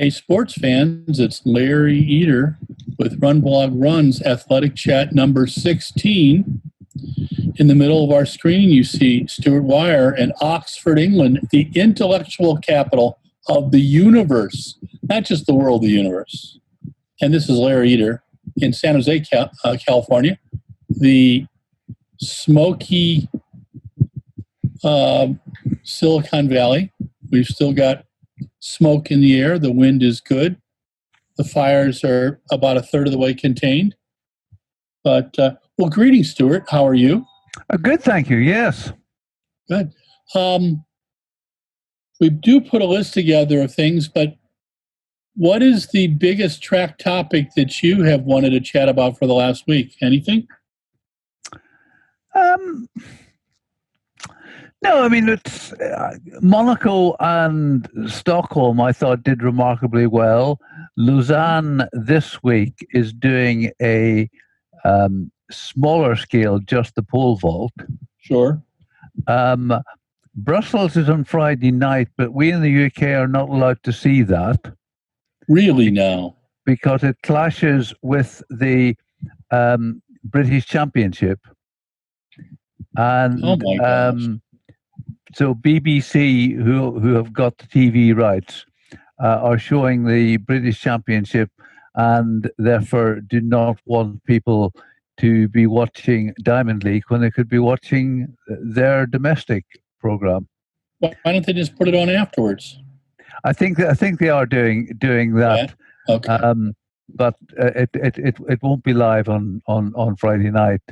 Hey, sports fans, it's Larry Eater with RunBlogRun's Athletic Chat number 16. In the middle of our screen, you see Stuart Wire in Oxford, England, the intellectual capital of the universe, not just the world, the universe. And this is Larry Eater in San Jose, California, the smoky Silicon Valley. We've still got smoke in the air. The wind is good. The fires are about a third of the way contained. But, well, greetings, Stuart. How are you? Good, thank you. Yes. Good. We do put a list together of things, but what is the biggest track topic that you have wanted to chat about for the last week? Anything? No, I mean, it's Monaco and Stockholm, I thought, did remarkably well. Lausanne this week is doing a smaller scale, just the pole vault. Sure. Brussels is on Friday night, but we in the UK are not allowed to see that. Really now? Because it clashes with the British Championship. And oh my gosh. So BBC, who have got the TV rights, are showing the British Championship and therefore do not want people to be watching Diamond League when they could be watching their domestic program. Why don't they just put it on afterwards? I think they are doing that. Yeah? Okay. But it won't be live on Friday night.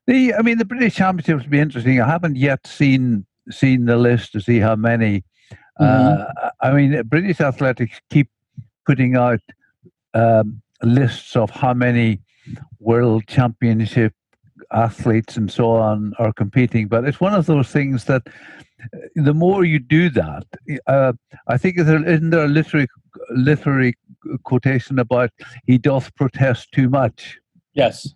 The British Championship will be interesting. I haven't yet seen the list to see how many. British athletics keep putting out lists of how many world championship athletes and so on are competing. But it's one of those things that the more you do that, I think isn't there a literary quotation about he doth protest too much? Yes.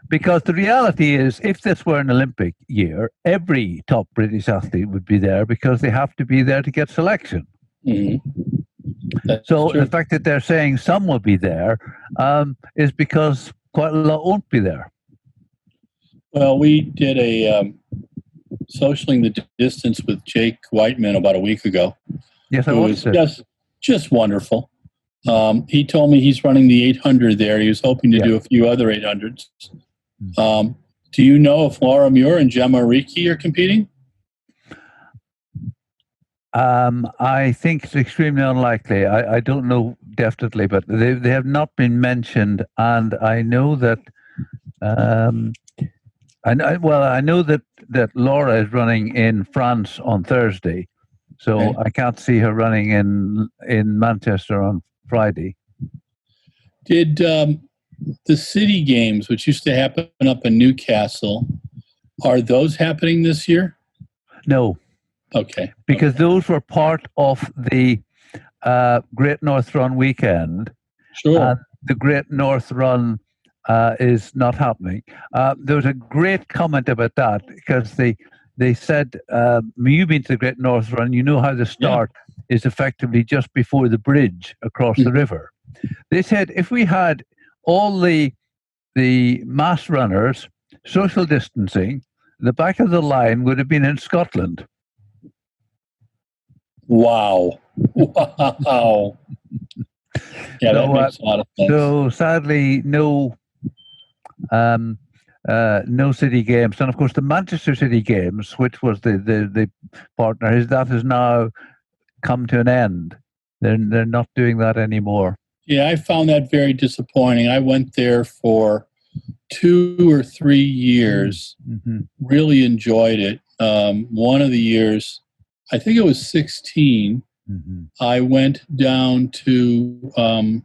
Because the reality is, if this were an Olympic year, every top British athlete would be there because they have to be there to get selection. So true. The fact that they're saying some will be there is because quite a lot won't be there. Well, we did a socialing the distance with Jake Whiteman about a week ago. Yes, I watched it. Just wonderful. He told me he's running the 800 there. He was hoping to do a few other 800s. Do you know if Laura Muir and Gemma Ricci are competing? I think it's extremely unlikely. I don't know definitely, but they have not been mentioned. And I know that I know that Laura is running in France on Thursday, so okay. I can't see her running in Manchester on Friday. Did the City Games, which used to happen up in Newcastle, are those happening this year? No. Okay. Because those were part of the Great North Run weekend. Sure. And the Great North Run is not happening. There was a great comment about that because they said, you've been to the Great North Run, you know how the start is effectively just before the bridge across the river. They said if we had all the mass runners, social distancing, the back of the line would have been in Scotland. Wow. Wow. Yeah, that makes a lot of sense. So sadly, no City Games. And of course the Manchester City Games, which was the partner, that has now come to an end. They're not doing that anymore. Yeah, I found that very disappointing. I went there for 2 or 3 years, really enjoyed it. One of the years, I think it was 16, I went down to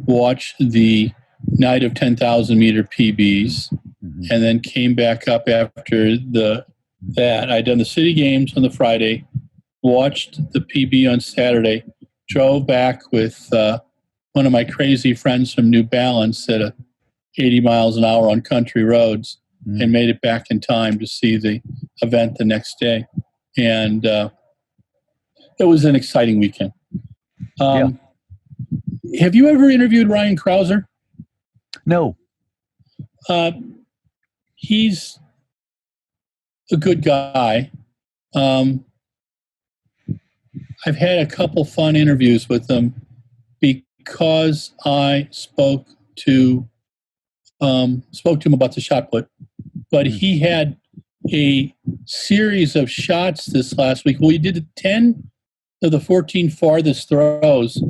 watch the night of 10,000 meter PBs, and then came back up after that. I'd done the City Games on the Friday, watched the PB on Saturday, drove back with one of my crazy friends from New Balance at 80 miles an hour on country roads, and made it back in time to see the event the next day. And it was an exciting weekend. Yeah. Have you ever interviewed Ryan Krauser? No. He's a good guy. I've had a couple fun interviews with him because I spoke to him about the shot put, but he had a series of shots this last week. Well, he did 10 of the 14 farthest throws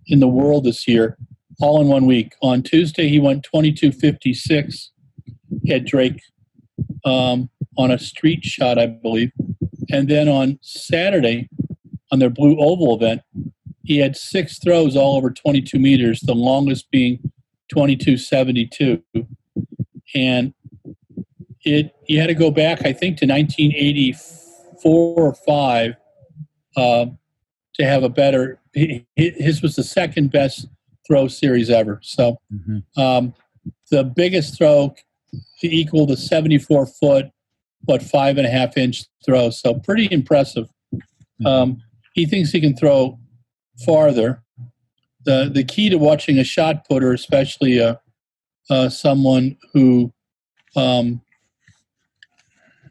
in the world this year, all in 1 week. On Tuesday, he went 22.56 at Drake on a street shot, I believe. And then on Saturday, on their Blue Oval event, he had 6 throws all over 22 meters, the longest being 22.72. And you had to go back, I think, to 1984 or 5 to have a better. His was the second best throw series ever. So the biggest throw equaled a 74-foot, 5.5-inch throw. So pretty impressive. He thinks he can throw farther. The key to watching a shot putter, especially someone who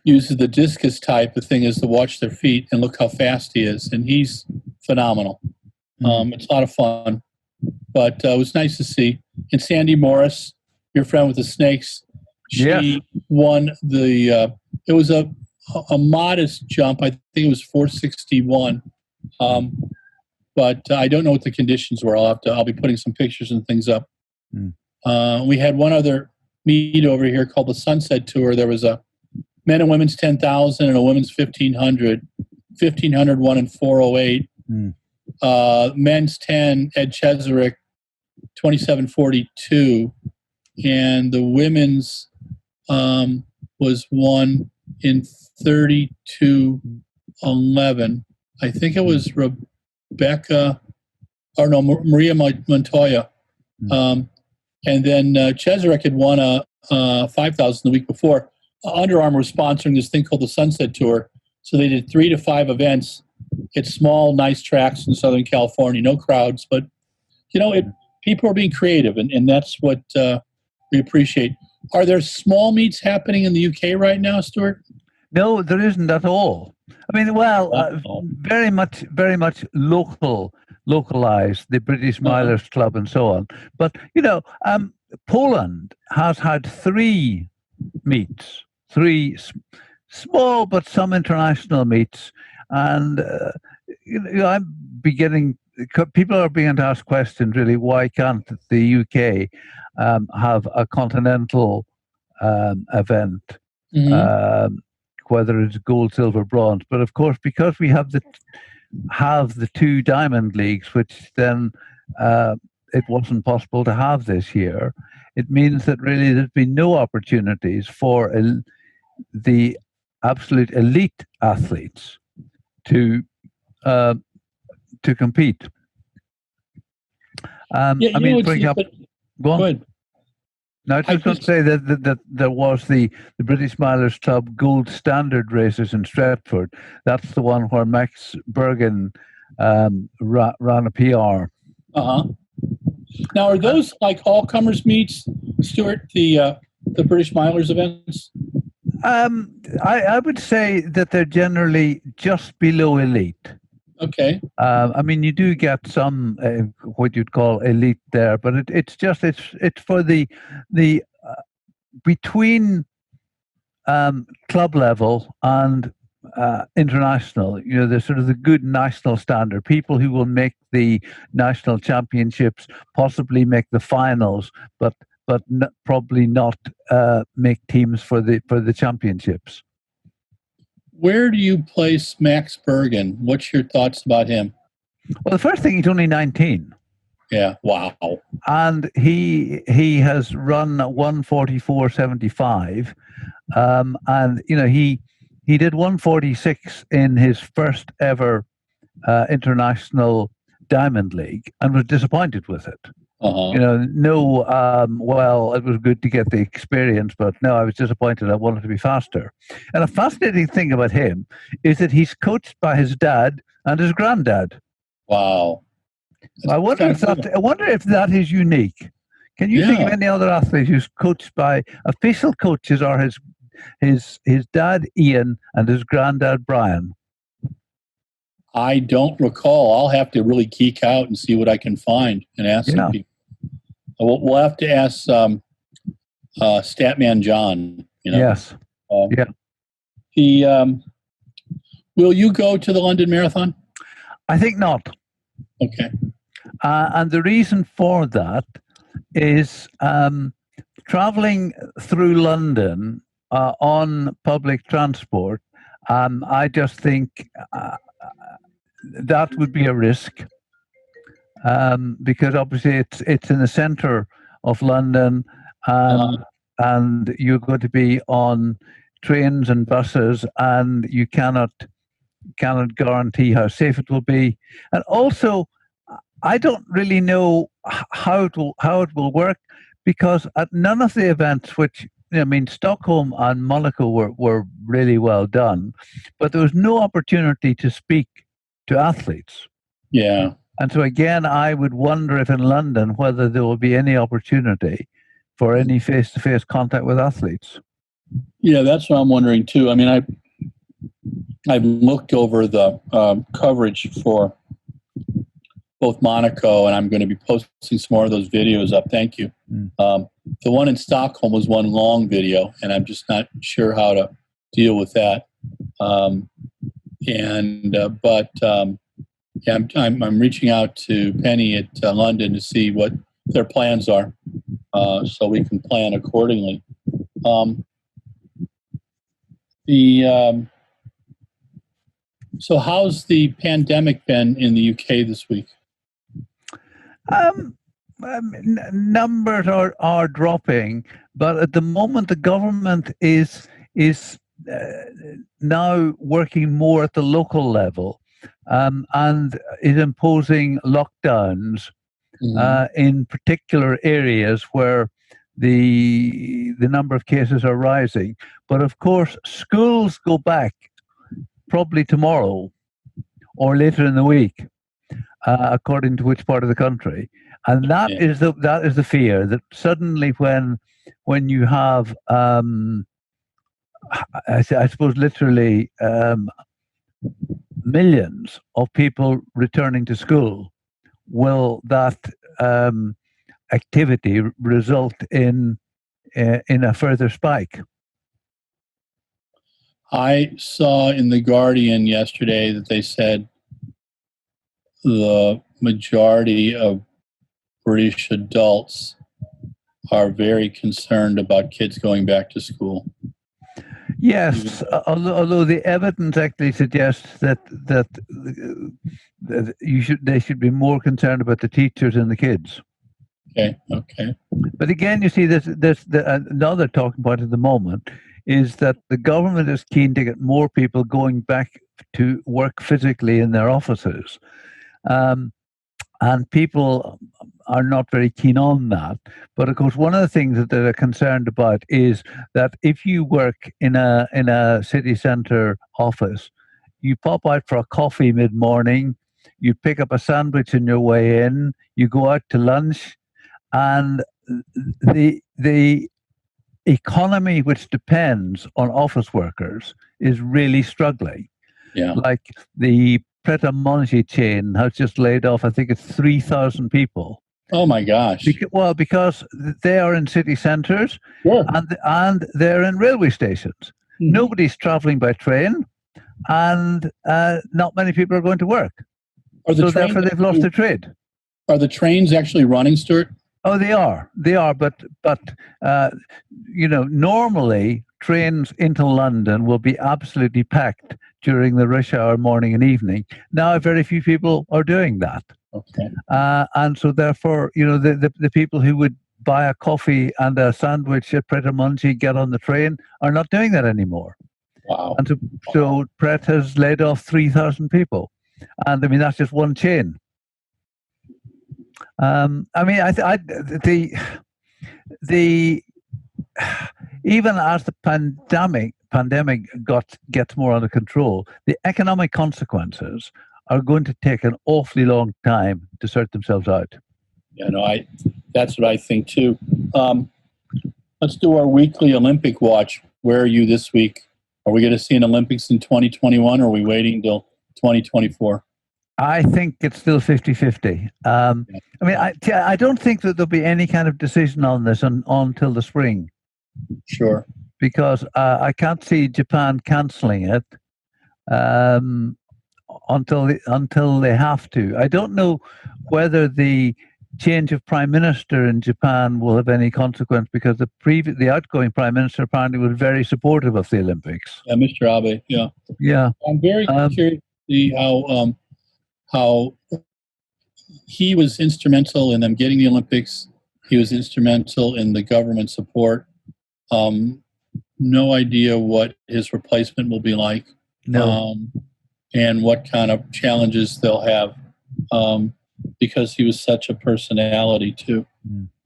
uses the discus type of thing, is to watch their feet and look how fast he is. And he's phenomenal. It's a lot of fun. But it was nice to see. And Sandy Morris, your friend with the snakes, she won the it was a modest jump. I think it was 461. But I don't know what the conditions were. I'll be putting some pictures and things up. We had one other meet over here called the Sunset Tour. There was a men and women's 10,000 and a women's 1,500. 1,500 won in 4:08. Men's 10, Ed Cheserek, 27:42. And the women's was won in 32:11. I think it was Maria Montoya. And then Cheserek had won a 5,000 the week before. Under Armour was sponsoring this thing called the Sunset Tour. So they did 3 to 5 events at small, nice tracks in Southern California. No crowds, but, people are being creative, and that's what we appreciate. Are there small meets happening in the UK right now, Stuart? No, there isn't at all. I mean, very much localized, the British Milers Club and so on. But, Poland has had 3 meets, 3 small but some international meets. And, I'm beginning, people are beginning to ask questions, really, why can't the UK have a continental event? Whether it's gold, silver, bronze, but of course, because we have the 2 diamond leagues, which then it wasn't possible to have this year. It means that really there's been no opportunities for the absolute elite athletes to compete. I mean, for example, go ahead. Now, I just want to say that there was the British Milers Club Gold Standard races in Stratford. That's the one where Max Bergen ran a PR. Now, are those like all-comers meets, Stuart, the British Milers events? I would say that they're generally just below elite. Okay. I mean, you do get some what you'd call elite there, but it's for the between club level and international. There's sort of the good national standard. People who will make the national championships, possibly make the finals, but probably not make teams for the championships. Where do you place Max Bergen? What's your thoughts about him? Well, the first thing, he's only 19. Yeah, wow. And he has run 1:44.75, and he did 1:46 in his first ever international Diamond League and was disappointed with it. Uh-huh. No, well, it was good to get the experience, but no, I was disappointed. I wanted to be faster. And a fascinating thing about him is that he's coached by his dad and his granddad. Wow. I wonder if cool. that is unique. Can you think of any other athlete who's coached by official coaches are his dad Ian and his granddad Brian? I don't recall. I'll have to really geek out and see what I can find and ask some people. We'll have to ask Statman John. Yes. He will you go to the London Marathon? I think not. Okay. And the reason for that is traveling through London on public transport. I just think that would be a risk because obviously it's in the centre of London, and you're going to be on trains and buses, and you cannot guarantee how safe it will be. And also, I don't really know how it will work, because at none of the events, which Stockholm and Monaco were really well done, but there was no opportunity to speak to athletes. Yeah. And so again, I would wonder if in London whether there will be any opportunity for any face-to-face contact with athletes. Yeah, that's what I'm wondering too. I mean, I've looked over the coverage for both Monaco, and I'm going to be posting some more of those videos up. Thank you. The one in Stockholm was one long video, and I'm just not sure how to deal with that. I'm reaching out to Penny at London to see what their plans are, so we can plan accordingly. So how's the pandemic been in the UK this week? Numbers are dropping, but at the moment the government is now working more at the local level, and is imposing lockdowns in particular areas where the number of cases are rising. But of course, schools go back probably tomorrow or later in the week, according to which part of the country. And that is the fear, that suddenly when you have I suppose literally millions of people returning to school, will that activity result in a further spike? I saw in The Guardian yesterday that they said the majority of British adults are very concerned about kids going back to school. Yes, although the evidence actually suggests that they should be more concerned about the teachers and the kids. Okay. But again, you see, there's another talking point at the moment is that the government is keen to get more people going back to work physically in their offices. And people are not very keen on that. But of course, one of the things that they're concerned about is that if you work in a city centre office, you pop out for a coffee mid-morning, you pick up a sandwich on your way in, you go out to lunch, and the economy which depends on office workers is really struggling. Yeah. Like the Pret-a-Manger chain has just laid off, I think it's 3,000 people. Oh my gosh. Because they are in city centres, sure, and they're in railway stations. Mm-hmm. Nobody's travelling by train, and not many people are going to work. So therefore they've lost their trade. Are the trains actually running, Stuart? Oh, they are, but normally trains into London will be absolutely packed during the rush hour morning and evening. Now, very few people are doing that. Okay. And so therefore, the people who would buy a coffee and a sandwich at Pret-a-Manger, get on the train, are not doing that anymore. Wow. And so Pret has laid off 3,000 people. And I mean, that's just one chain. I mean, the even as the pandemic gets more under control, the economic consequences are going to take an awfully long time to sort themselves out. Yeah, no, that's what I think too. Let's do our weekly Olympic watch. Where are you this week? Are we going to see an Olympics in 2021, or are we waiting till 2024? I think it's still 50-50. I mean, I don't think that there'll be any kind of decision on this until the spring. Sure. Because I can't see Japan cancelling it until they have to. I don't know whether the change of prime minister in Japan will have any consequence, because the outgoing prime minister apparently was very supportive of the Olympics. Yeah, Mr. Abe. Yeah. Yeah. I'm very curious to see how he was instrumental in them getting the Olympics. He was instrumental in the government support. No idea what his replacement will be like. No. And what kind of challenges they'll have, because he was such a personality too.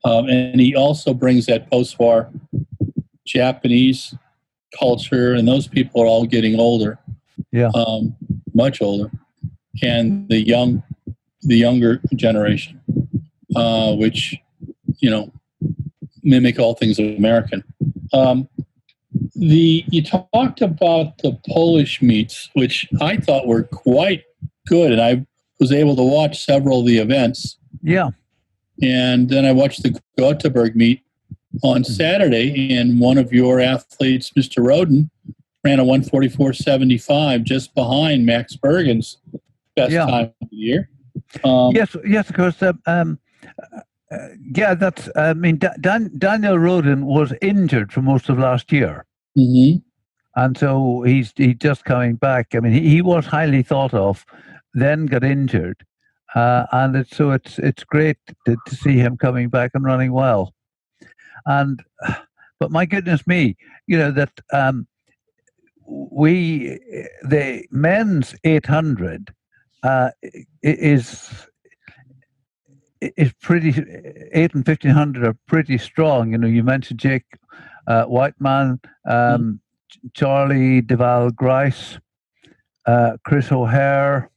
And he also brings that post-war Japanese culture, and those people are all getting older. Yeah. Much older. And the younger generation, which, mimic all things American. You talked about the Polish meets, which I thought were quite good, and I was able to watch several of the events. Yeah. And then I watched the Gothenburg meet on Saturday, and one of your athletes, Mr. Roden, ran a 1:44.75, just behind Max Bergen's best time of the year. Yes, of course. That's. I mean, Daniel Roden was injured for most of last year. Mm-hmm. And so he's just coming back. I mean, he was highly thought of, then got injured, and it's great to see him coming back and running well. But my goodness me, that the men's 800 is pretty. 8 and 1500 are pretty strong. You mentioned Jake Whiteman, Charlie Deval Grice, Chris O'Hare,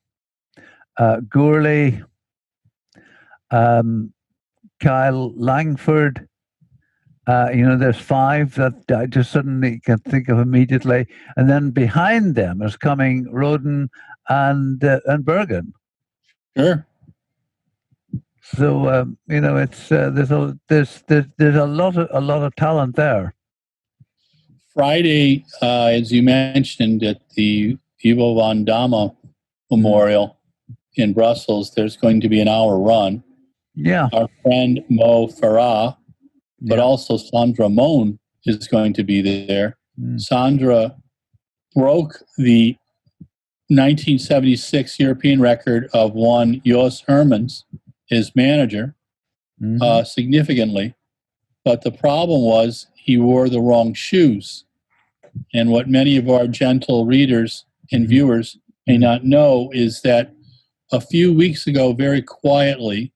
Gourley, Kyle Langford. There's 5 that I just suddenly can think of immediately, and then behind them is coming Roden and Bergen. Sure. So it's there's a lot of talent there. Friday, as you mentioned, at the Ivo van Damme Memorial in Brussels, there's going to be an hour run. Yeah. Our friend Mo Farah, but also Sandra Mohn is going to be there. Sandra broke the 1976 European record of one Jos Hermans, his manager, significantly. But the problem was he wore the wrong shoes. And what many of our gentle readers and viewers may not know is that a few weeks ago, very quietly,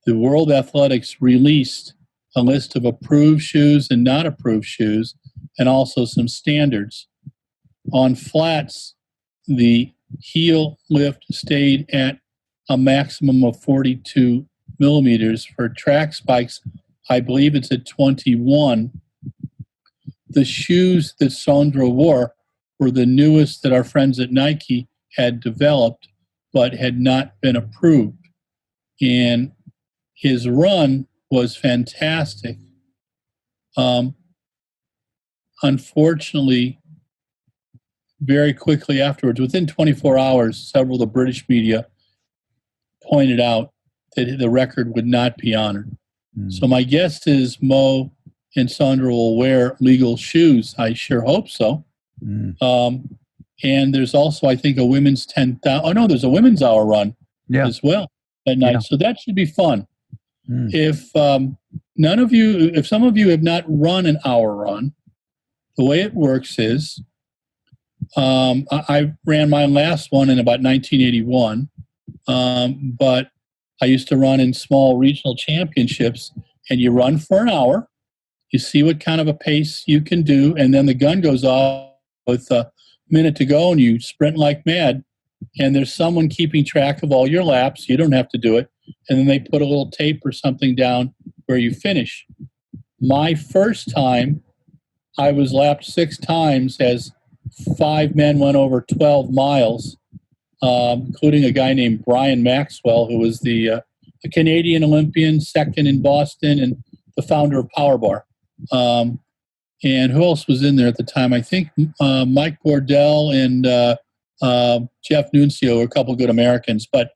the World Athletics released a list of approved shoes and not approved shoes, and also some standards. On flats, the heel lift stayed at a maximum of 42 millimeters. For track spikes, I believe it's at 21. The shoes that Sandra wore were the newest that our friends at Nike had developed, but had not been approved. And his run was fantastic. Unfortunately, very quickly afterwards, within 24 hours, several of the British media pointed out that the record would not be honored. So my guess is Mo and Sandra will wear legal shoes. I sure hope so. And there's also, I think, a women's 10,000. Oh, no, there's a women's hour run as well at night. So that should be fun. If if some of you have not run an hour run, the way it works is I ran my last one in about 1981, but I used to run in small regional championships, and you run for an hour. You see what kind of a pace you can do, and then the gun goes off with a minute to go, and you sprint like mad. And there's someone keeping track of all your laps. You don't have to do it. And then they put a little tape or something down where you finish. My first time, I was lapped 6 times as 5 men went over 12 miles, including a guy named Brian Maxwell, who was the Canadian Olympian, second in Boston, and the founder of Power Bar. And who else was in there at the time? I think Mike Bordell and Jeff Nuncio were a couple good Americans. But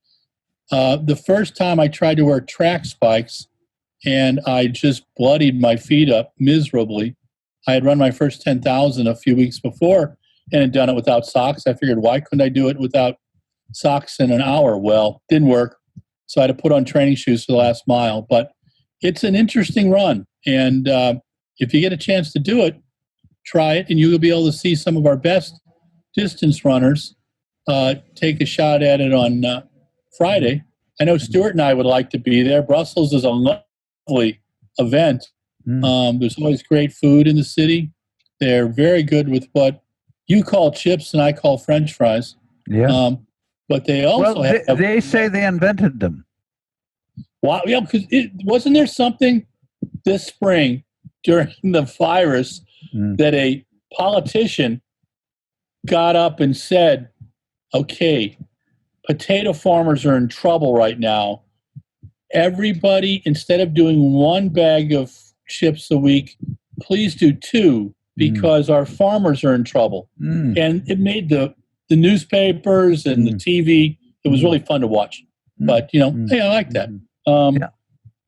the first time I tried to wear track spikes, and I just bloodied my feet up miserably. I had run my first 10,000 a few weeks before and had done it without socks. I figured, why couldn't I do it without socks in an hour? Well, didn't work. So I had to put on training shoes for the last mile. But it's an interesting run. And if you get a chance to do it, try it, and you'll be able to see some of our best distance runners take a shot at it on Friday. I know Stuart and I would like to be there. Brussels is a lovely event. There's always great food in the city. They're very good with what you call chips and I call French fries. Yeah. But they also they say they invented them. Wow, yeah, because wasn't there something this spring during the virus that a politician got up and said, okay, potato farmers are in trouble right now. Everybody, instead of doing 1 bag of chips a week, please do 2 because our farmers are in trouble. And it made the newspapers and the TV. It was really fun to watch. But, hey, I like that.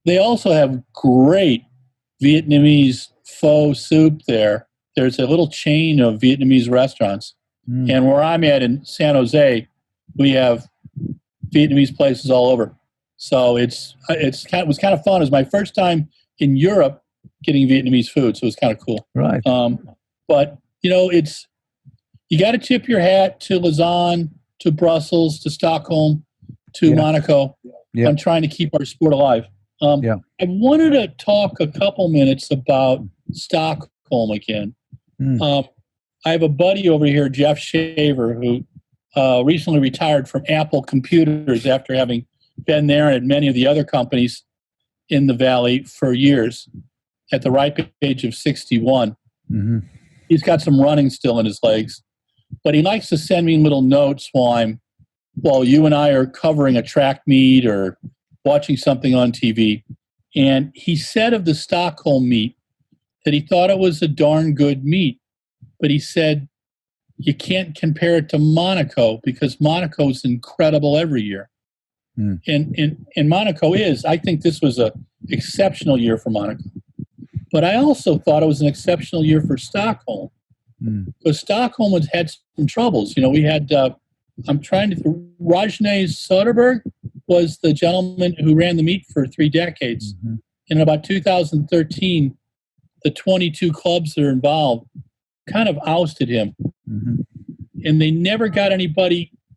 They also have great Vietnamese pho soup there. There's a little chain of Vietnamese restaurants. And where I'm at in San Jose, we have Vietnamese places all over. So it was kind of fun. It was my first time in Europe getting Vietnamese food, so it was kind of cool. Right. But you got to tip your hat to Lausanne, to Brussels, to Stockholm, to Monaco. On trying to keep our sport alive. I wanted to talk a couple minutes about Stockholm again. I have a buddy over here, Jeff Shaver, who recently retired from Apple Computers after having been there and at many of the other companies in the Valley for years at the ripe age of 61. He's got some running still in his legs, but he likes to send me little notes while you and I are covering a track meet or watching something on TV. And he said of the Stockholm meet that he thought it was a darn good meet, but he said you can't compare it to Monaco because Monaco is incredible every year. And Monaco I think this was an exceptional year for Monaco. But I also thought it was an exceptional year for Stockholm because Stockholm has had some troubles. We had, Rajne Soderberg was the gentleman who ran the meet for 3 decades. In about 2013, the 22 clubs that are involved kind of ousted him. And they never got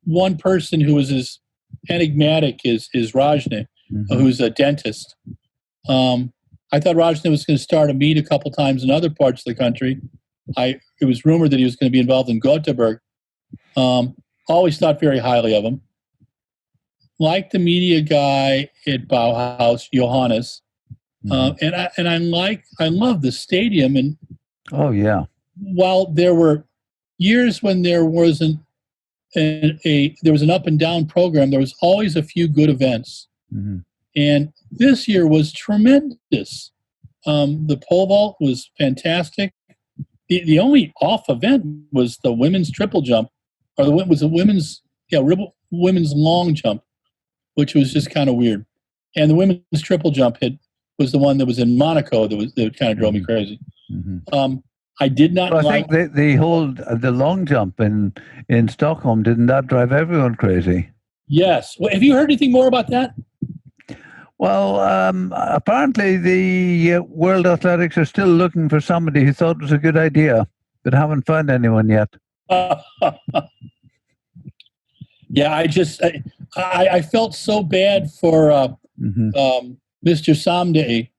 one person who was as enigmatic as Rajne, who's a dentist. I thought Rajne was going to start a meet a couple times in other parts of the country. It was rumored that he was going to be involved in Gothenburg. Always thought very highly of him. Like the media guy at Bauhaus, Johannes. And I love the stadium. And while there were years when there wasn't there was an up and down program, there was always a few good events. And this year was tremendous. The pole vault was fantastic. The only off event was the women's triple jump, or the women's long jump, which was just kind of weird. And the women's triple jump was the one that was in Monaco that kind of drove me crazy. I did not. Well, I think they hold the long jump in Stockholm. Didn't that drive everyone crazy? Yes. Well, have you heard anything more about that? Well, apparently the World Athletics are still looking for somebody who thought it was a good idea, but haven't found anyone yet. Yeah, I felt so bad for Mr. Samde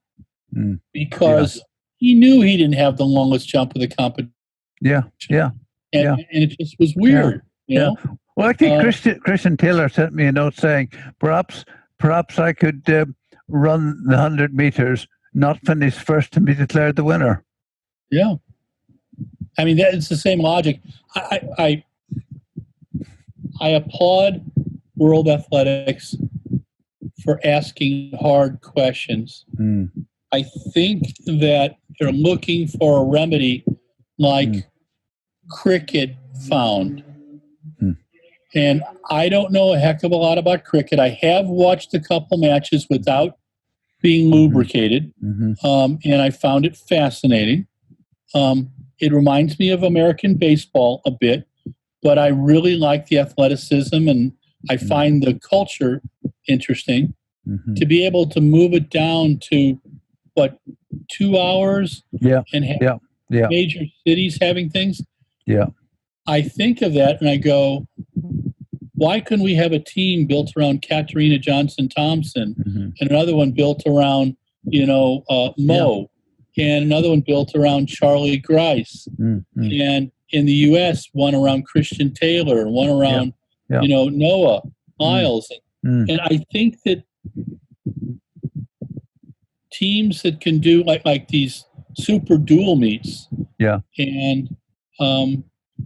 because he knew he didn't have the longest jump of the competition. Yeah, yeah, and it just was weird. You know? Well, I think Christian Taylor sent me a note saying perhaps I could run the 100 meters, not finish first, and be declared the winner. Yeah, I mean it's the same logic. I applaud World Athletics for asking hard questions. I think that they're looking for a remedy like cricket found. And I don't know a heck of a lot about cricket. I have watched a couple matches without being lubricated, and I found it fascinating. It reminds me of American baseball a bit, but I really like the athleticism, and I find the culture interesting. To be able to move it down to, 2 hours? And have major cities having things? I think of that and I go, why couldn't we have a team built around Katarina Johnson-Thompson and another one built around, Mo, and another one built around Charlie Grice, and in the U.S. one around Christian Taylor, one around, Noah Miles, and I think that teams that can do like these super dual meets, and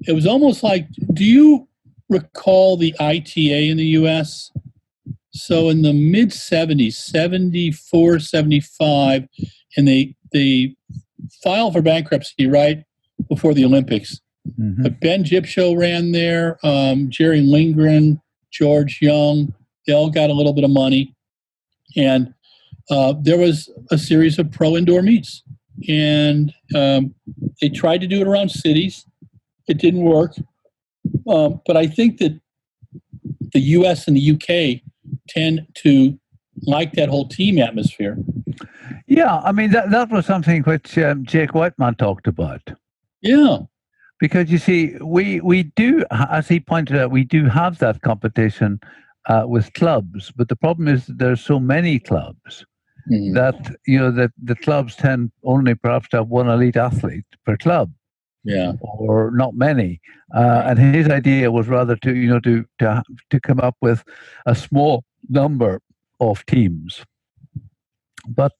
it was almost like, do you recall the ITA in the U.S.? So in the mid 70s, 74, 75, and they filed for bankruptcy right before the Olympics. But Ben Gypsho ran there, Jerry Lindgren, George Young, they all got a little bit of money. And there was a series of pro indoor meets. And they tried to do it around cities. It didn't work. But I think that the US and the UK tend to like that whole team atmosphere. Yeah, I mean, that was something which Jake Whiteman talked about. Yeah. Because you see, we do, as he pointed out, we do have that competition with clubs. But the problem is that there's so many clubs that, that the clubs tend only perhaps to have one elite athlete per club. Yeah, or not many, and his idea was rather to come up with a small number of teams. But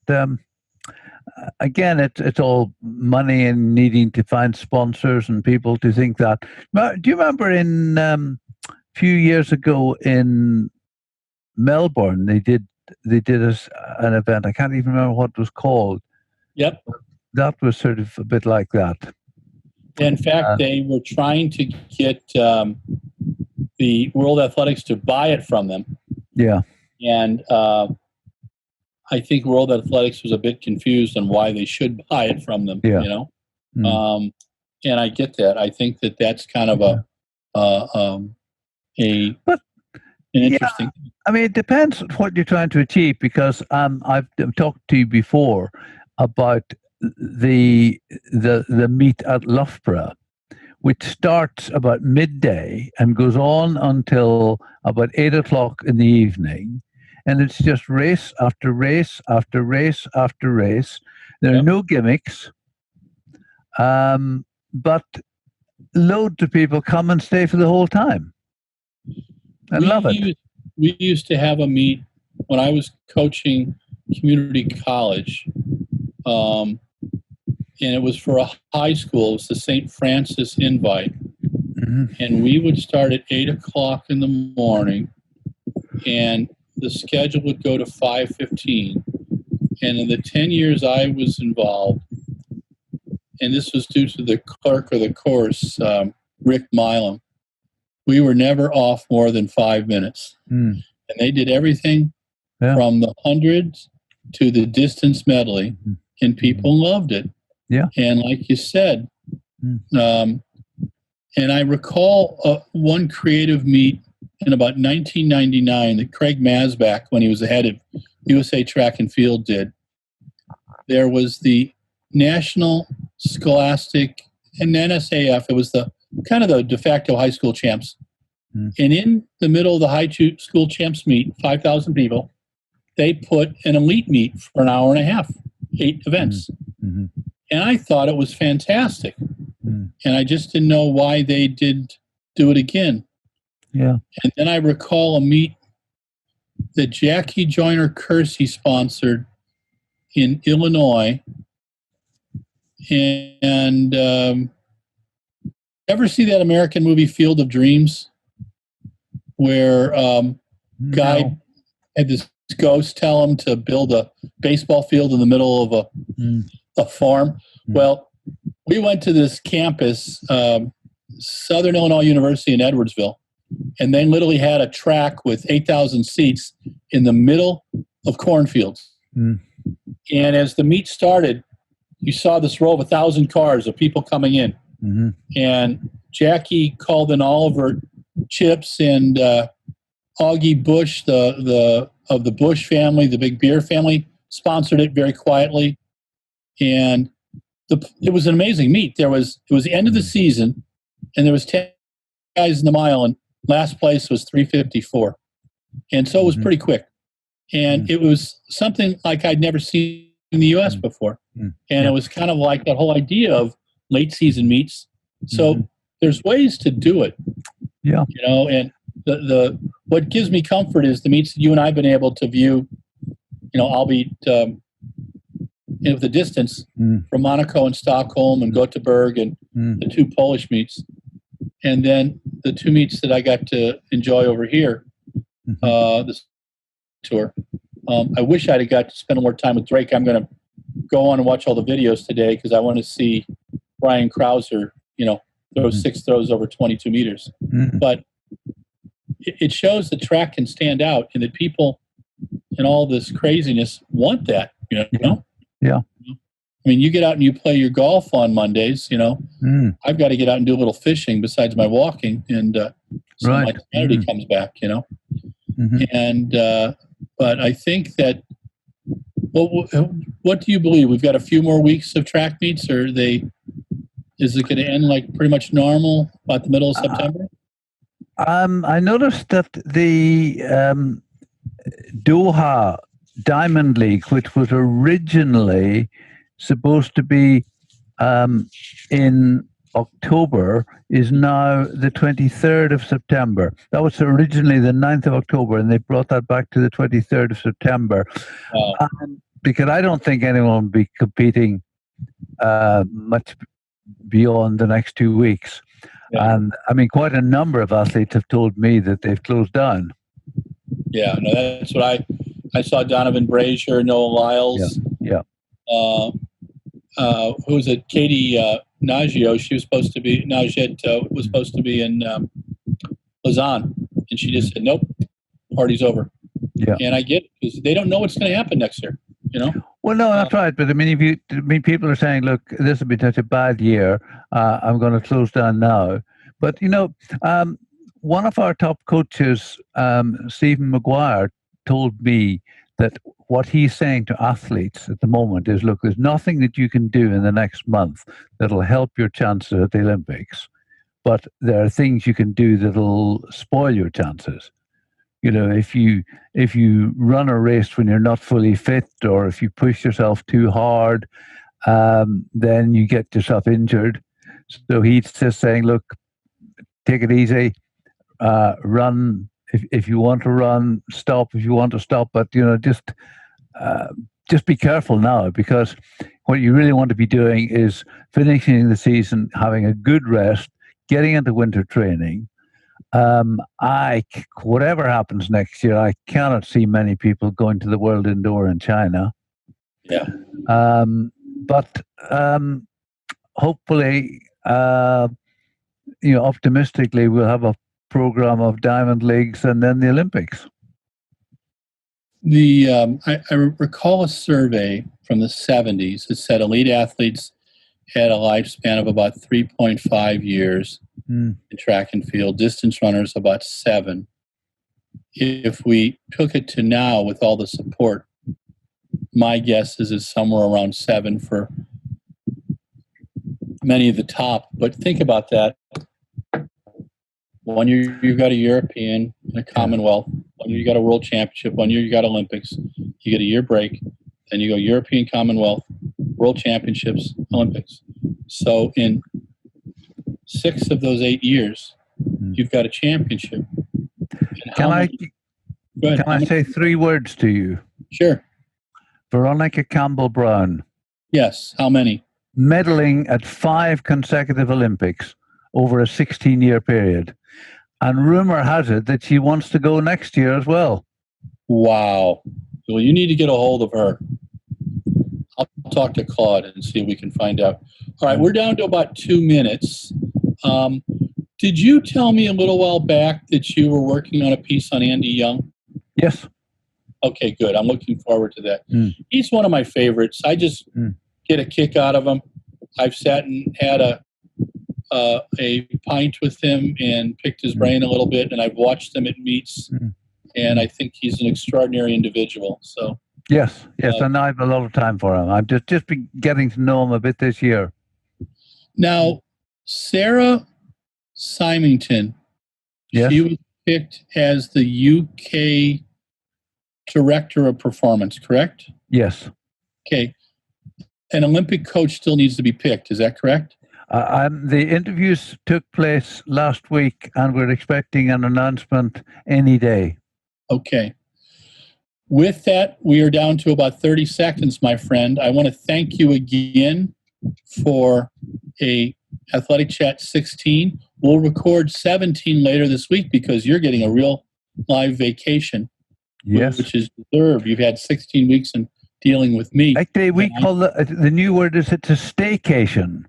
again, it's all money and needing to find sponsors and people to think that. Do you remember in a few years ago in Melbourne they did an event? I can't even remember what it was called. Yep, that was sort of a bit like that. In fact, they were trying to get the World Athletics to buy it from them. Yeah. And I think World Athletics was a bit confused on why they should buy it from them, and I get that. I think that that's kind of an interesting. I mean, it depends what you're trying to achieve, because I've talked to you before about the meet at Loughborough, which starts about midday and goes on until about 8 o'clock in the evening, and it's just race after race after race after race. There are no gimmicks, but loads of people come and stay for the whole time. I love it. We used to have a meet when I was coaching community college. And it was for a high school. It was the St. Francis Invite. And we would start at 8 o'clock in the morning, and the schedule would go to 5:15. And in the 10 years I was involved, and this was due to the clerk of the course, Rick Milam, we were never off more than 5 minutes. And they did everything from the hundreds to the distance medley, and people loved it. Yeah. And like you said, and I recall one creative meet in about 1999 that Craig Masbach, when he was the head of USA Track and Field, did. There was the National Scholastic and NSAF. It was the kind of the de facto high school champs Mm. And in the middle of the high school champs meet, 5,000 people, they put an elite meet for an hour and a half, 8 events. Mm-hmm. And I thought it was fantastic. Mm. And I just didn't know why they did do it again. Yeah. And then I recall a meet that Jackie Joyner Kersey sponsored in Illinois. And ever see that American movie Field of Dreams, where guy had this ghost tell him to build a baseball field in the middle of a farm? Well, we went to this campus, Southern Illinois University in Edwardsville, and they literally had a track with 8,000 seats in the middle of cornfields. And as the meet started, you saw this row of 1,000 cars of people coming in. And Jackie called in Oliver Chips and Augie Bush, of the Bush family, the big beer family, sponsored it very quietly. And it was an amazing meet. It was the end of the season, and there was 10 guys in the mile, and last place was 3:54. And so it was pretty quick. And it was something like I'd never seen in the U.S. before. And it was kind of like that whole idea of late season meets. So there's ways to do it. Yeah. You know, and the what gives me comfort is the meets that you and I have been able to view, you know, albeit the distance from Monaco and Stockholm and Gothenburg and the 2 Polish meets. And then the 2 meets that I got to enjoy over here, this tour. I wish I'd have got to spend more time with Drake. I'm going to go on and watch all the videos today because I want to see Brian Krauser, you know, throw 6 throws over 22 meters. But it shows the track can stand out and that people in all this craziness want that, you know? Yeah. I mean, you get out and you play your golf on Mondays, you know. I've got to get out and do a little fishing besides my walking, and so my sanity comes back, you know. And but I think that, what do you believe? We've got a few more weeks of track meets, or is it going to end like pretty much normal about the middle of September? I noticed that the Doha Diamond League, which was originally supposed to be in October, is now the 23rd of September. That was originally the 9th of October, and they brought that back to the 23rd of September. Because I don't think anyone will be competing much beyond the next 2 weeks. And I mean, quite a number of athletes have told me that they've closed down. Yeah, no, that's what I saw. Donovan Brazier, Noah Lyles. Who's it? Katie Naggio. She was supposed to be was supposed to be in Lausanne, and she just said, "Nope, party's over." Yeah, and I get it because they don't know what's going to happen next year. You know. Well, no, that's right. But I mean, people are saying, "Look, this has been such a bad year. I'm going to close down now." But you know, one of our top coaches, Stephen McGuire, told me that what he's saying to athletes at the moment is, look, there's nothing that you can do in the next month that'll help your chances at the Olympics, but there are things you can do that'll spoil your chances. You know, if you run a race when you're not fully fit, or if you push yourself too hard, then you get yourself injured. So he's just saying, look, take it easy, run. If you want to run, stop if you want to stop. But, you know, just be careful now, because what you really want to be doing is finishing the season, having a good rest, getting into winter training. Whatever happens next year, I cannot see many people going to the World Indoor in China. Yeah. But hopefully, optimistically, we'll have a program of Diamond Leagues and then the Olympics. I recall a survey from the 70s that said elite athletes had a lifespan of about 3.5 years in track and field, distance runners about 7. If we took it to now with all the support, my guess is it's somewhere around 7 for many of the top. But think about that. 1 year you got a European and a Commonwealth. 1 year you got a World Championship. 1 year you got Olympics. You get a year break. Then you go European, Commonwealth, World Championships, Olympics. So in 6 of those 8 years, you've got a championship. Can I say 3 words to you? Sure. Veronica Campbell-Brown. Yes. How many? Medaling at 5 consecutive Olympics over a 16-year period. And rumor has it that she wants to go next year as well. Wow. Well, you need to get a hold of her. I'll talk to Claude and see if we can find out. All right, we're down to about 2 minutes. Did you tell me a little while back that you were working on a piece on Andy Young? Yes. Okay, good. I'm looking forward to that. He's one of my favorites. I just get a kick out of him. I've sat and had a pint with him and picked his brain a little bit, and I've watched him at meets, and I think he's an extraordinary individual. So yes, and I have a lot of time for him. I've just been getting to know him a bit this year. Now, Sarah Symington, she was picked as the UK Director of Performance, correct? Yes. Okay. An Olympic coach still needs to be picked, is that correct? The interviews took place last week, and we're expecting an announcement any day. Okay. With that, we are down to about 30 seconds, my friend. I want to thank you again for a Athletic Chat 16. We'll record 17 later this week because you're getting a real live vacation, which is deserved. You've had 16 weeks in dealing with me. Actually, we call the new word is it's a staycation.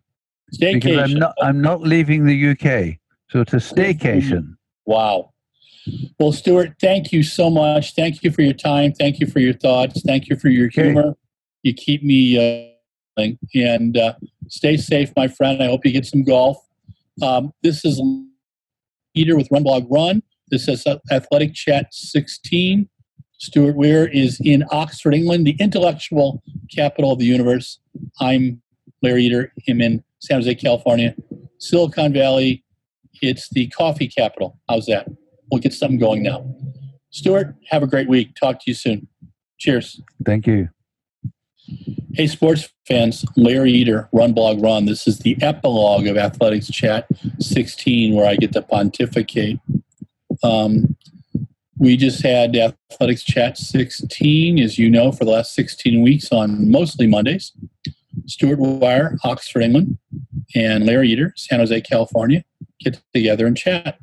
Staycation. Because I'm not leaving the UK, so it's a staycation. Wow. Well, Stuart, thank you so much. Thank you for your time. Thank you for your thoughts. Thank you for your humor. You keep me and stay safe, my friend. I hope you get some golf. This is Peter with RunBlogRun. This is Athletic Chat 16. Stuart Weir is in Oxford, England, the intellectual capital of the universe. I'm Larry Eater. I'm in San Jose, California. Silicon Valley, it's the coffee capital. How's that? We'll get something going now. Stuart, have a great week. Talk to you soon. Cheers. Thank you. Hey, sports fans, Larry Eater, RunBlogRun. This is the epilogue of Athletics Chat 16, where I get to pontificate. We just had Athletics Chat 16, as you know, for the last 16 weeks on mostly Mondays. Stuart Weir, Oxford, England, and Larry Eater, San Jose, California, get together and chat.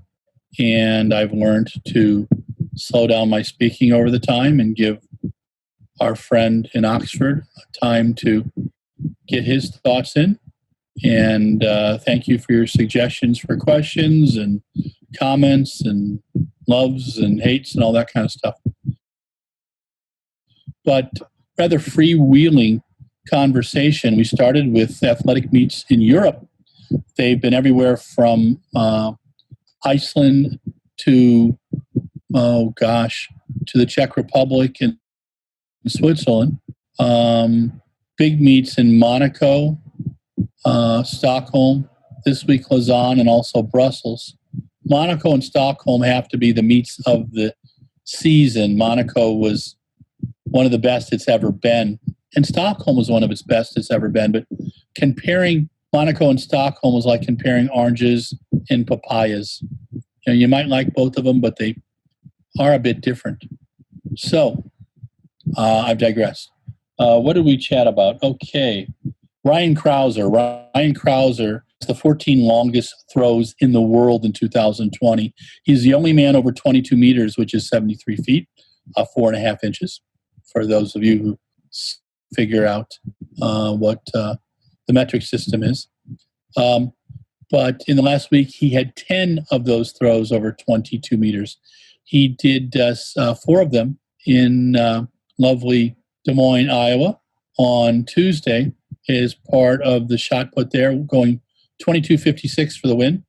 And I've learned to slow down my speaking over the time and give our friend in Oxford time to get his thoughts in. And thank you for your suggestions for questions and comments and loves and hates and all that kind of stuff. But rather freewheeling conversation. We started with athletic meets in Europe. They've been everywhere from Iceland to the Czech Republic and Switzerland. Big meets in Monaco, Stockholm, this week Lausanne, and also Brussels. Monaco and Stockholm have to be the meets of the season. Monaco was one of the best it's ever been, and Stockholm was one of its best it's ever been. But comparing Monaco and Stockholm was like comparing oranges and papayas. You might like both of them, but they are a bit different. So, I've digressed. What did we chat about? Okay. Ryan Krauser. Ryan Krauser is the 14 longest throws in the world in 2020. He's the only man over 22 meters, which is 73 feet, 4.5 inches, for those of you who figure out what the metric system is. But in the last week, he had 10 of those throws over 22 meters. He did 4 of them in lovely Des Moines, Iowa, on Tuesday as part of the shot put there, going 22.56 for the win.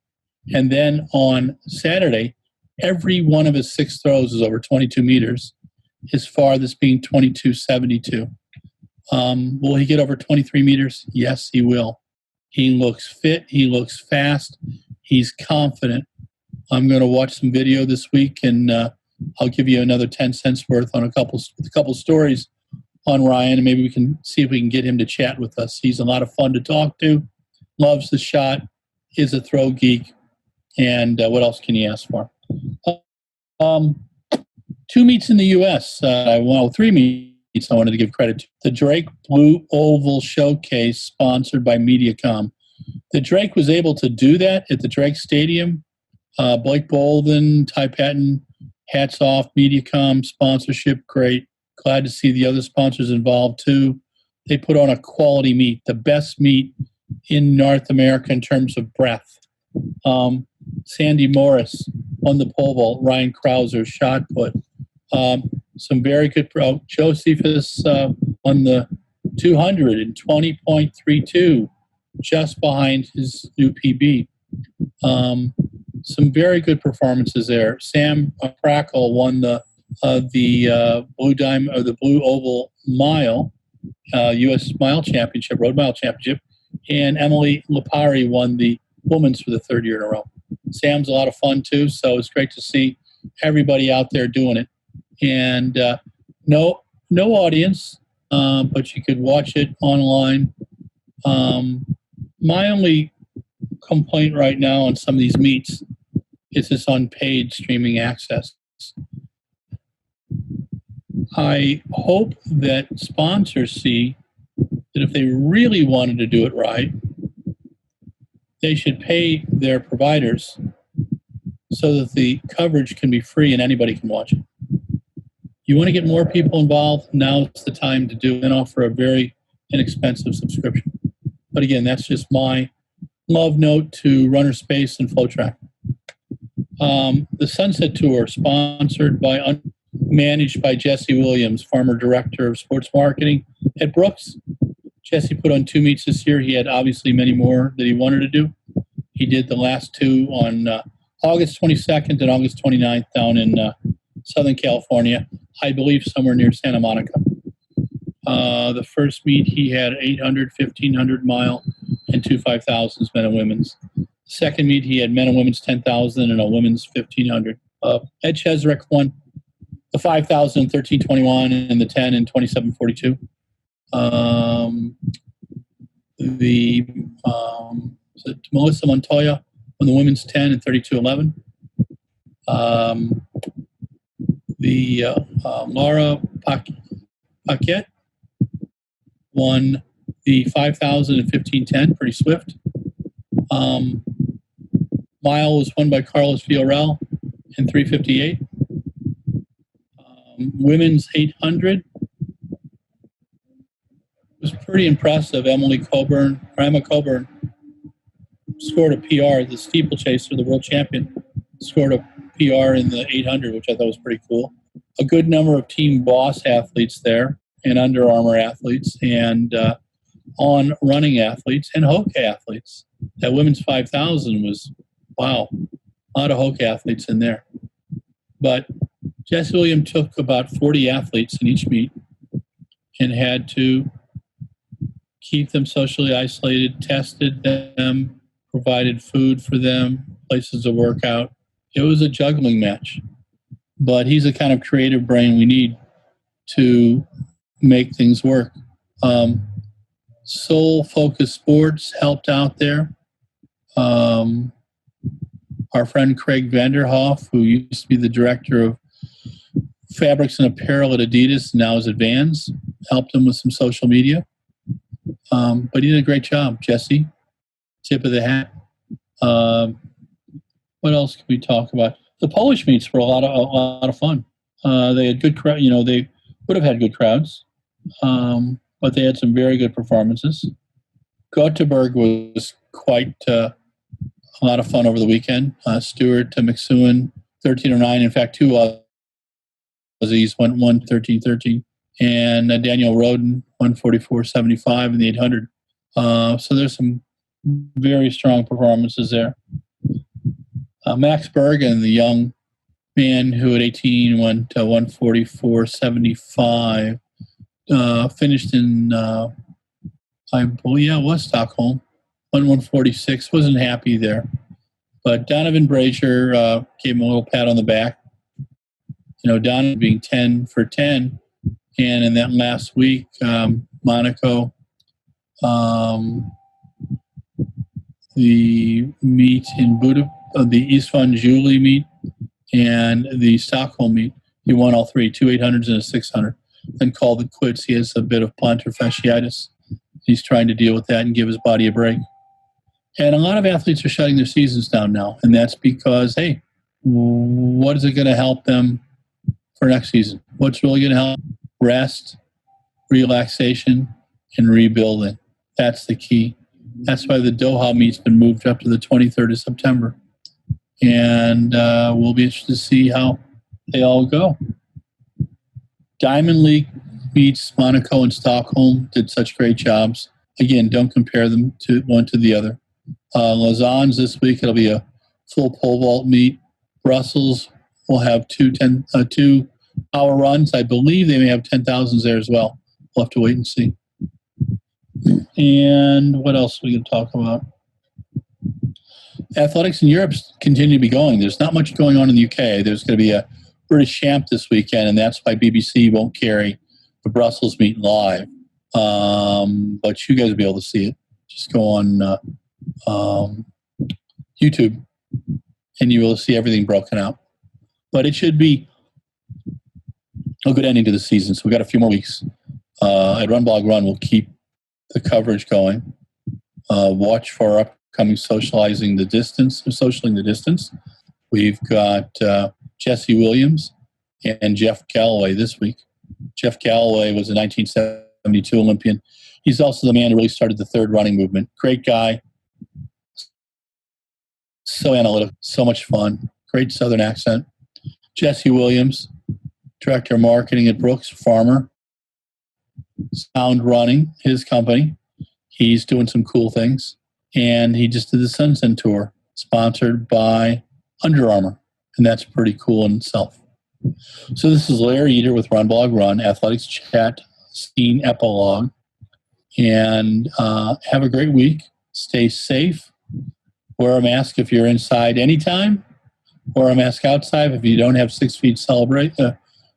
And then on Saturday, every one of his 6 throws is over 22 meters, his farthest being 22.72. Will he get over 23 meters? Yes, he will. He looks fit. He looks fast. He's confident. I'm going to watch some video this week, and I'll give you another 10 cents worth on a couple stories on Ryan, and maybe we can see if we can get him to chat with us. He's a lot of fun to talk to, loves the shot, is a throw geek, and what else can you ask for? 2 meets in the U.S. Three meets I wanted to give credit to. The Drake Blue Oval Showcase, sponsored by Mediacom. The Drake was able to do that at the Drake Stadium. Blake Bolden, Ty Patton, hats off. Mediacom sponsorship, great. Glad to see the other sponsors involved too. They put on a quality meet, the best meet in North America in terms of breadth. Sandy Morris won the pole vault. Ryan Krauser shot put. Some very good pro. Josephus won the 200 in 20.32, just behind his new PB. Some very good performances there. Sam Crackle won the Blue Diamond or the Blue Oval Mile, U.S. Mile Championship, Road Mile Championship, and Emily Lipari won the Women's for the third year in a row. Sam's a lot of fun too, so it's great to see everybody out there doing it. And no audience, but you could watch it online. My only complaint right now on some of these meets is this unpaid streaming access. I hope that sponsors see that if they really wanted to do it right, they should pay their providers so that the coverage can be free and anybody can watch it. You want to get more people involved, now's the time to do it and offer a very inexpensive subscription. But again, that's just my love note to Runner Space and FlowTrack. The Sunset Tour, sponsored by, managed by Jesse Williams, former director of sports marketing at Brooks. Jesse put on 2 meets this year. He had obviously many more that he wanted to do. He did the last 2 on August 22nd and August 29th down in Southern California, I believe somewhere near Santa Monica. The first meet he had 800, 1,500 mile, and 2 5,000s, men and women's. The second meet he had men and women's 10,000 and a women's 1,500. Ed Chesrick won the 5,000 in 13:21 and the 10 in 27:42. Melissa Montoya won the women's 10 in 32:11. Laura Paquette won the 5,000 in 15:10, pretty swift. Mile was won by Carlos Fiorell in 3:58. Women's 800 was pretty impressive. Emma Coburn scored a PR. The steeplechaser, the world champion, scored a PR in the 800, which I thought was pretty cool. A good number of Team Boss athletes there, and Under Armour athletes, and On Running athletes, and Hoka athletes. That women's 5,000 was, wow, a lot of Hoka athletes in there. But Jesse Williams took about 40 athletes in each meet and had to keep them socially isolated, tested them, provided food for them, places to work out. It was a juggling match. But he's the kind of creative brain we need to make things work. Soul Focus Sports helped out there. Our friend Craig Vanderhoff, who used to be the director of fabrics and apparel at Adidas, now is at Vans, helped him with some social media. But he did a great job, Jesse. Tip of the hat. What else can we talk about? The Polish meets were a lot of fun. They had good crowd. They would have had good crowds, but they had some very good performances. Gothenburg was quite a lot of fun over the weekend. Stuart McSuen, 13:09. In fact, 2 Aussies went 1:13:13, and Daniel Roden 1:44:75 in the 800. So there's some very strong performances there. Max Bergen, the young man who at 18 went 1:44:75, finished in, I believe, it was Stockholm, 1:46. Wasn't happy there, But Donovan Brazier gave him a little pat on the back. Donovan being 10 for 10. And in that last week, Monaco, the meet in Budapest, the Istvan Julie meet, and the Stockholm meet, he won all three, 2 800s and a 600. Then called it quits. He has a bit of plantar fasciitis. He's trying to deal with that and give his body a break. And a lot of athletes are shutting their seasons down now. And that's because, hey, what is it going to help them for next season? What's really going to help? Rest, relaxation, and rebuilding. That's the key. That's why the Doha meet's been moved up to the 23rd of September. And we'll be interested to see how they all go. Diamond League meets Monaco and Stockholm did such great jobs. Again, don't compare them to one to the other. Lausanne's this week. It'll be a full pole vault meet. Brussels will have two hour runs. I believe they may have 10,000s there as well. We'll have to wait and see. And what else are we going to talk about? Athletics in Europe continue to be going. There's not much going on in the UK. There's going to be a British Champ this weekend, and that's why BBC won't carry the Brussels meet live. But you guys will be able to see it. Just go on YouTube, and you will see everything broken out. But it should be a good ending to the season. So we've got a few more weeks. At RunBlogRun, we'll keep the coverage going. Watch for our upcoming Socialing the Distance. We've got Jesse Williams and Jeff Galloway this week. Jeff Galloway was a 1972 Olympian. He's also the man who really started the third running movement. Great guy. So analytical, so much fun. Great Southern accent. Jesse Williams, Director of Marketing at Brooks Farmer. Sound Running, his company. He's doing some cool things. And he just did the Sunset Tour, sponsored by Under Armour. And that's pretty cool in itself. So this is Larry Eater with RunBlogRun, Athletics Chat Scene Epilogue. And have a great week. Stay safe. Wear a mask if you're inside anytime. Wear a mask outside if you don't have 6 feet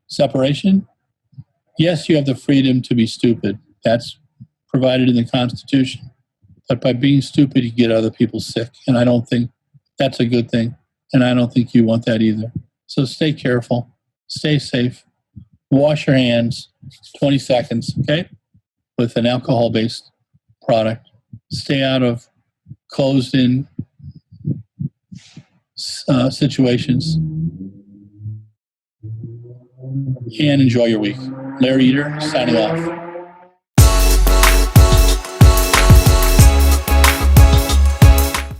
separation. Yes, you have the freedom to be stupid. That's provided in the Constitution. But by being stupid, you get other people sick. And I don't think that's a good thing. And I don't think you want that either. So stay careful. Stay safe. Wash your hands 20 seconds, okay, with an alcohol-based product. Stay out of closed-in situations. And enjoy your week. Larry Eater, signing off.